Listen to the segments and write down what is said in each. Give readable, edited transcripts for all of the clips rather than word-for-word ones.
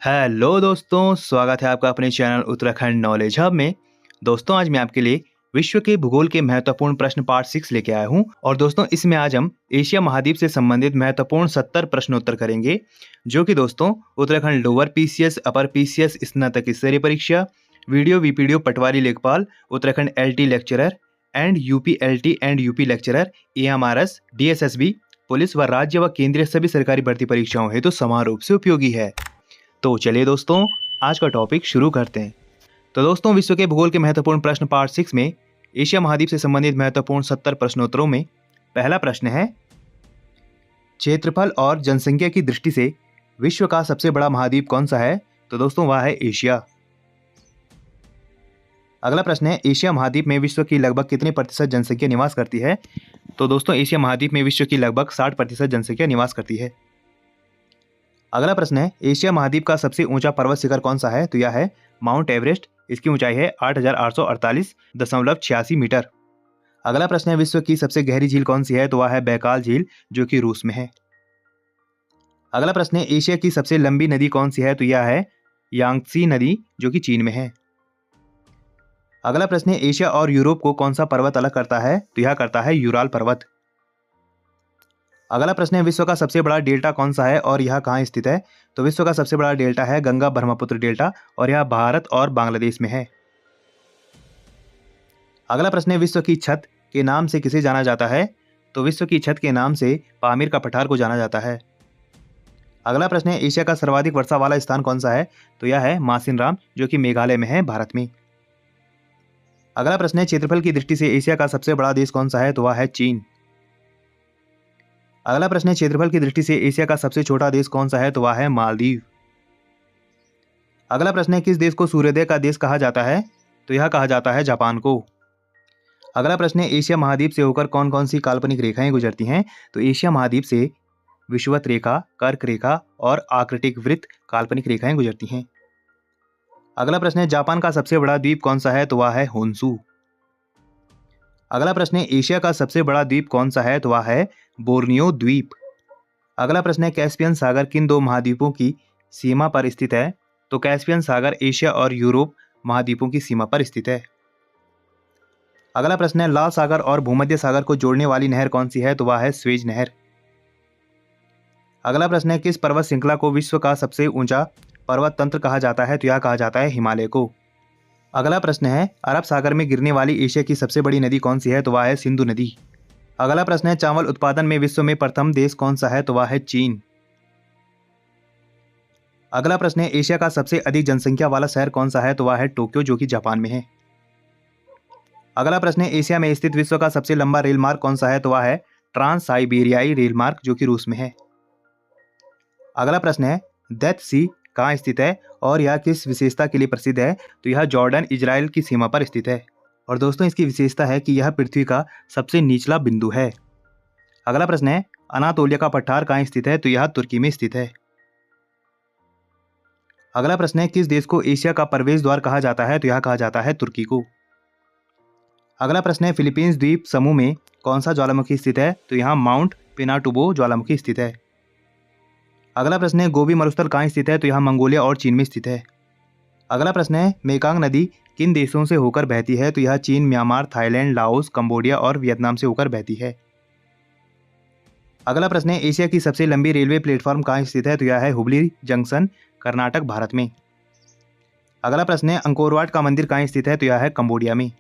Hello दोस्तों, स्वागत है आपका अपने चैनल उत्तराखंड नॉलेज हब में। दोस्तों, आज मैं आपके लिए विश्व के भूगोल के महत्वपूर्ण प्रश्न पार्ट 6 लेके आया हूं। और दोस्तों, इसमें आज हम एशिया महाद्वीप से संबंधित महत्वपूर्ण 70 प्रश्न उत्तर करेंगे, जो कि दोस्तों Uttarakhand lower PCS, upper PCS, स्नातक स्तरीय परीक्षा, वीडियो वीपीडीओ पटवारी लेखपाल, Uttarakhand LT lecturer and UP LT and UP lecturer, AMRS, DSSB, police व राज्य व केंद्रीय सभी सरकारी भर्ती परीक्षाओं हेतु समान रूप से उपयोगी है। तो चलिए दोस्तों, आज का टॉपिक शुरू करते हैं। तो दोस्तों, विश्व के भूगोल के महत्वपूर्ण प्रश्न पार्ट 6 में एशिया महाद्वीप से संबंधित महत्वपूर्ण 70 प्रश्नोत्तरों में पहला प्रश्न है, क्षेत्रफल और जनसंख्या की दृष्टि से विश्व का सबसे बड़ा महाद्वीप कौन सा है? तो दोस्तों, वह है एशिया। अगला प्रश्न है, एशिया महाद्वीप में विश्व की लगभग कितने प्रतिशत जनसंख्या निवास करती है? तो दोस्तों, एशिया महाद्वीप में विश्व की लगभग 60% जनसंख्या निवास करती है। अगला प्रश्न है, एशिया महाद्वीप का सबसे ऊंचा पर्वत शिखर कौन सा है? तो यह है माउंट एवरेस्ट। इसकी ऊंचाई है 8,848.86 मीटर। अगला प्रश्न है, विश्व की सबसे गहरी झील कौन सी है? तो वह है बैकाल झील, जो कि रूस में है। अगला प्रश्न है, एशिया की सबसे लंबी नदी कौन सी है? तो यह है यांगत्सी नदी, जो कि चीन में है। अगला प्रश्न है, एशिया और यूरोप को कौन सा पर्वत अलग करता है? तो यह करता है यूराल पर्वत। अगला प्रश्न है, विश्व का सबसे बड़ा डेल्टा कौन सा है और यह कहाँ स्थित है? तो विश्व का सबसे बड़ा डेल्टा है गंगा ब्रह्मपुत्र डेल्टा, और यह भारत और बांग्लादेश में है। अगला प्रश्न है, विश्व की छत के नाम से किसे जाना जाता है? तो विश्व की छत के नाम से पामीर का पठार को जाना जाता है। अगला प्रश्न है, एशिया का सर्वाधिक वर्षा वाला स्थान कौन सा है? तो यह है मासिनराम, जो कि मेघालय में है, भारत में। अगला प्रश्न है, क्षेत्रफल की दृष्टि से एशिया का सबसे बड़ा देश कौन सा है? तो वह है चीन। अगला प्रश्न है, क्षेत्रफल की दृष्टि से एशिया का सबसे छोटा देश कौन सा है? तो वह है मालदीव। अगला प्रश्न है, किस देश को सूर्योदय का देश कहा जाता है? तो यह कहा जाता है जापान को। अगला प्रश्न है, एशिया महाद्वीप से होकर कौन कौन सी काल्पनिक रेखाएं गुजरती हैं? तो एशिया महाद्वीप से विषुवत रेखा, कर्क रेखा और आकृतिक वृत्त काल्पनिक रेखाएं गुजरती हैं। अगला प्रश्न है, जापान का सबसे बड़ा द्वीप कौन सा है? तो वह है होन्शु। अगला प्रश्न है, एशिया का सबसे बड़ा द्वीप कौन सा है? तो वह है बोर्नियो द्वीप। अगला प्रश्न है, कैस्पियन सागर किन दो महाद्वीपों की सीमा पर स्थित है? तो कैस्पियन सागर एशिया और यूरोप महाद्वीपों की सीमा पर स्थित है। अगला प्रश्न है, लाल सागर और भूमध्य सागर को जोड़ने वाली नहर कौन सी है? तो वह है स्वेज नहर। अगला प्रश्न है, किस पर्वत श्रृंखला को विश्व का सबसे ऊंचा पर्वत तंत्र कहा जाता है? तो यह कहा जाता है हिमालय को। अगला प्रश्न है, अरब सागर में गिरने वाली एशिया की सबसे बड़ी नदी कौन सी है? तो वह है सिंधु नदी। अगला प्रश्न है, चावल उत्पादन में विश्व में प्रथम देश कौन सा है? तो वह है चीन। अगला प्रश्न है, एशिया का सबसे अधिक जनसंख्या वाला शहर कौन सा है? तो वह है टोक्यो, जो कि जापान में है। अगला प्रश्न है, एशिया में स्थित विश्व का सबसे लंबा रेल मार्ग कौन सा है? तो वह है ट्रांस साइबेरियाई रेल मार्ग, जो कि रूस में है। अगला प्रश्न है, डेथ सी कहाँ स्थित है और यह किस विशेषता के लिए प्रसिद्ध है? तो यह जॉर्डन इजराइल की सीमा पर स्थित है। और दोस्तों, इसकी विशेषता है कि यह पृथ्वी का सबसे निचला बिंदु है। अगला प्रश्न है, अनातोलिया का पठार कहाँ स्थित है? तो यह तुर्की में स्थित है। अगला प्रश्न है, किस देश को एशिया का प्रवेश द्वार कहा जाता है? तो यह कहा जाता है तुर्की को। अगला प्रश्न है, फिलीपींस द्वीप समूह में कौन सा ज्वालामुखी स्थित है? तो यहाँ माउंट पिनाटुबो ज्वालामुखी स्थित है। अगला प्रश्न है, गोबी मरुस्थल कहाँ स्थित है? तो यहाँ मंगोलिया और चीन में स्थित है। अगला प्रश्न है, मेकांग नदी किन देशों से होकर बहती है? तो यह चीन, म्यांमार, थाईलैंड, लाओस, कंबोडिया और वियतनाम से होकर बहती है। अगला प्रश्न है, एशिया की सबसे लंबी रेलवे प्लेटफॉर्म कहाँ स्थित है? तो यह है हुबली जंक्शन, कर्नाटक, भारत में। अगला प्रश्न है, अंकोरवाट का मंदिर कहाँ स्थित है? तो यह है कंबोडिया में।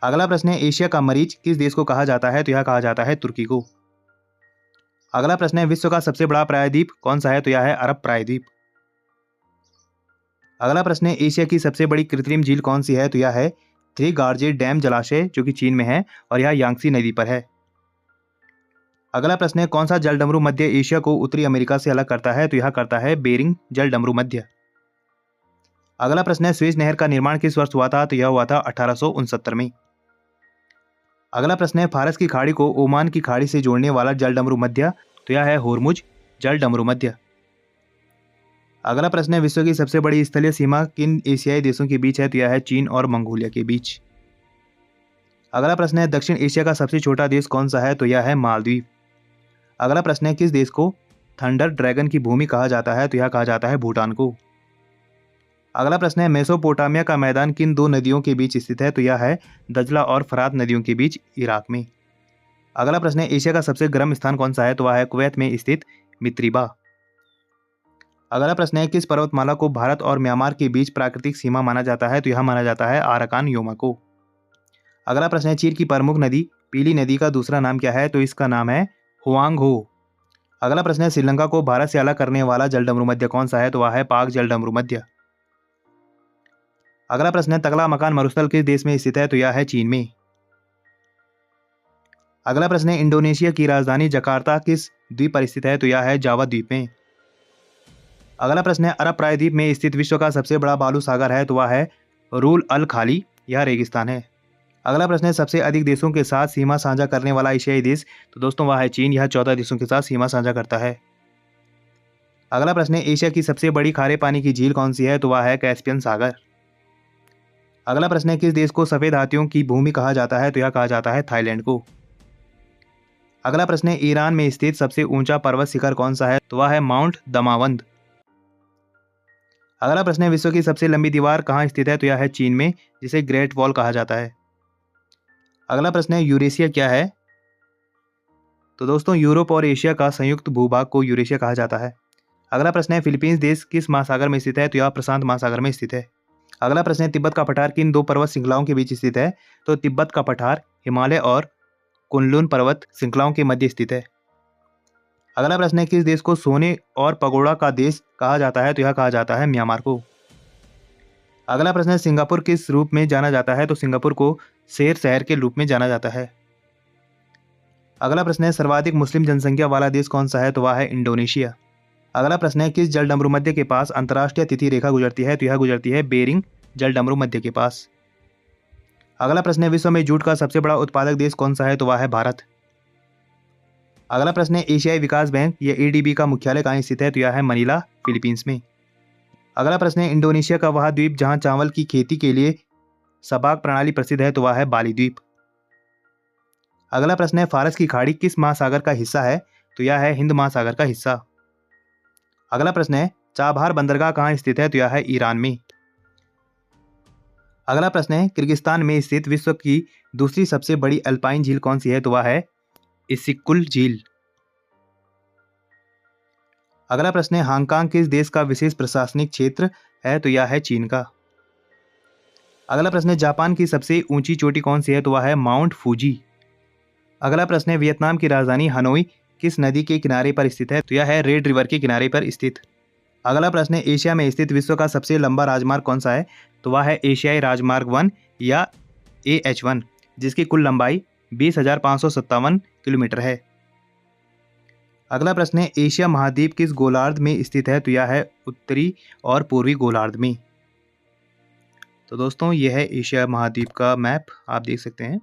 अगला प्रश्न है, एशिया का मरीच किस देश को कहा जाता है? तो यह कहा जाता है तुर्की को। अगला प्रश्न है, विश्व का सबसे बड़ा प्रायद्वीप कौन सा है? तो यह है अरब प्रायद्वीप। अगला प्रश्न है, एशिया की सबसे बड़ी कृत्रिम झील कौन सी है? तो यह है थ्री गार्जे डैम जलाशय, जो कि चीन में है और यह यांगत्सी नदी पर है। अगला प्रश्न है, कौन सा जलडमरू मध्य एशिया को उत्तरी अमेरिका से अलग करता है? तो यह करता है बेरिंग जलडमरू मध्य। अगला प्रश्न है, स्वेज नहर का निर्माण किस वर्ष हुआ था? तो यह हुआ था 1869 में। अगला प्रश्न है, फारस की खाड़ी को ओमान की खाड़ी से जोड़ने वाला जलडमरू मध्य? तो यह है होर्मुज जलडमरू मध्य। अगला प्रश्न है, विश्व की सबसे बड़ी स्थलीय सीमा किन एशियाई देशों के बीच है? तो यह है चीन और मंगोलिया के बीच। अगला प्रश्न है, दक्षिण एशिया का सबसे छोटा देश कौन सा है? तो यह है मालदीव। अगला प्रश्न है, किस देश को थंडर ड्रैगन की भूमि कहा जाता है? तो यह कहा जाता है भूटान को। अगला प्रश्न है, मेसोपोटामिया का मैदान किन दो नदियों के बीच स्थित है? तो यह है दजला और फरात नदियों के बीच इराक में। अगला प्रश्न है, एशिया का सबसे गर्म स्थान कौन सा है? तो वह है कुवैत में स्थित मित्रिबा। अगला प्रश्न है, किस पर्वतमाला को भारत और म्यांमार के बीच प्राकृतिक सीमा माना जाता है? तो यह माना जाता है आराकान योमा को। अगला प्रश्न है, चीन की प्रमुख नदी पीली नदी का दूसरा नाम क्या है? तो इसका नाम है हुआंग हो। अगला प्रश्न है, श्रीलंका को भारत से अलग करने वाला जलडमरू मध्य कौन सा है? तो वह है पाक जलडमरू मध्य। अगला प्रश्न है, तगला मकान मरुस्थल किस देश में स्थित है? तो यह है चीन में। अगला प्रश्न है, इंडोनेशिया की राजधानी जकार्ता किस द्वीप पर स्थित है? तो यह है जावा द्वीप में। अगला प्रश्न है, अरब प्रायद्वीप में स्थित विश्व का सबसे बड़ा बालू सागर है? तो वह है रूल अल खाली, यह रेगिस्तान है। अगला प्रश्न है, सबसे अधिक देशों के साथ सीमा साझा करने वाला एशियाई देश? तो दोस्तों वह है चीन, यह 14 देशों के साथ सीमा साझा करता है। अगला प्रश्न है, एशिया की सबसे बड़ी खारे पानी की झील कौन सी है? तो वह है कैस्पियन सागर। अगला प्रश्न है, किस देश को सफेद हाथियों की भूमि कहा जाता है? तो यह कहा जाता है थाईलैंड को। अगला प्रश्न है, ईरान में स्थित सबसे ऊंचा पर्वत शिखर कौन सा है? तो वह है माउंट दमावंद। अगला प्रश्न है, विश्व की सबसे लंबी दीवार कहाँ स्थित है? तो यह है चीन में, जिसे ग्रेट वॉल कहा जाता है। अगला प्रश्न है, यूरेशिया क्या है? तो दोस्तों यूरोप और एशिया का संयुक्त भूभाग को यूरेशिया कहा जाता है। अगला प्रश्न है, फिलीपींस देश किस महासागर में स्थित है? तो यह प्रशांत महासागर में स्थित है। अगला प्रश्न है, तिब्बत का पठार किन दो पर्वत श्रृंखलाओं के बीच स्थित है? तो तिब्बत का पठार हिमालय और कुनलुन पर्वत श्रृंखलाओं के मध्य स्थित है। अगला प्रश्न है, किस देश को सोने और पगोड़ा का देश कहा जाता है? तो यह कहा जाता है म्यांमार को। अगला प्रश्न है, सिंगापुर किस रूप में जाना जाता है? तो सिंगापुर को शेर शहर के रूप में जाना जाता है। अगला प्रश्न है, सर्वाधिक मुस्लिम जनसंख्या वाला देश कौन सा है? तो वह है इंडोनेशिया। अगला प्रश्न है, किस जलडमरू मध्य के पास अंतर्राष्ट्रीय तिथि रेखा गुजरती है? तो यह गुजरती है बेरिंग जलडमरू मध्य के पास। अगला प्रश्न है, विश्व में जूट का सबसे बड़ा उत्पादक देश कौन सा है? तो वह है भारत। अगला प्रश्न है, एशियाई विकास बैंक या एडीबी का मुख्यालय कहाँ स्थित है? तो यह है मनीला, फिलीपींस में। अगला प्रश्न है, इंडोनेशिया का वह द्वीप जहां चावल की खेती के लिए सबाक प्रणाली प्रसिद्ध है? तो वह है बाली द्वीप। अगला प्रश्न है, फारस की खाड़ी किस महासागर का हिस्सा है? तो यह है हिंद महासागर का हिस्सा। अगला प्रश्न है, चाबहार बंदरगाह कहाँ स्थित है? तो यह है ईरान में। अगला प्रश्न है, किर्गिस्तान में स्थित विश्व की दूसरी सबसे बड़ी अल्पाइन झील कौन सी है? तो वह है इसिक्कुल झील। अगला प्रश्न है, हांगकांग किस देश का विशेष प्रशासनिक क्षेत्र है? तो यह है चीन का। अगला प्रश्न है, जापान की सबसे ऊंची चोटी कौन सी है? तो वह है माउंट फूजी। अगला प्रश्न है, वियतनाम की राजधानी हनोई किस नदी के किनारे पर स्थित है? तो यह है रेड रिवर के किनारे पर स्थित। अगला प्रश्न है, एशिया में स्थित विश्व का सबसे लंबा राजमार्ग कौन सा है? तो वह है एशियाई राजमार्ग 1 या AH1, जिसकी कुल लंबाई 20,557 किलोमीटर है। अगला प्रश्न है, एशिया महाद्वीप किस गोलार्ध में स्थित है? तो यह है उत्तरी और पूर्वी गोलार्ध में। तो दोस्तों यह है एशिया महाद्वीप का मैप, आप देख सकते हैं।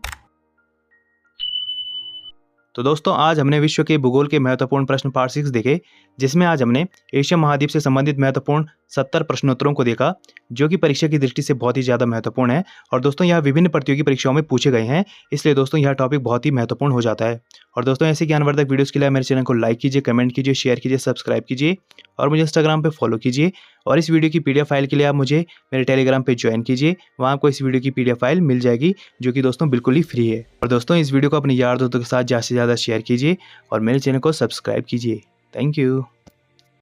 तो दोस्तों आज हमने विश्व के भूगोल के महत्वपूर्ण प्रश्न पार्ट 6 देखे, जिसमें आज हमने एशिया महाद्वीप से संबंधित महत्वपूर्ण 70 प्रश्नोत्तरों को देखा, जो कि परीक्षा की दृष्टि से बहुत ही ज़्यादा महत्वपूर्ण है। और दोस्तों यह विभिन्न प्रतियोगी परीक्षाओं में पूछे गए हैं, इसलिए दोस्तों यह टॉपिक बहुत ही महत्वपूर्ण हो जाता है। और दोस्तों ऐसे ज्ञानवर्धक वीडियोस के लिए मेरे चैनल को लाइक कीजिए, कमेंट कीजिए, शेयर कीजिए, सब्सक्राइब कीजिए और मुझे इंस्टाग्राम पर फॉलो कीजिए। और इस वीडियो की PDF फाइल के लिए आप मुझे मेरे टेलीग्राम पे ज्वाइन कीजिए, वहाँ आपको इस वीडियो की PDF फाइल मिल जाएगी, जो कि दोस्तों बिल्कुल ही फ्री है। और दोस्तों इस वीडियो को अपने यार दोस्तों के साथ ज़्यादा से ज़्यादा शेयर कीजिए और मेरे चैनल को सब्सक्राइब कीजिए। Thank you.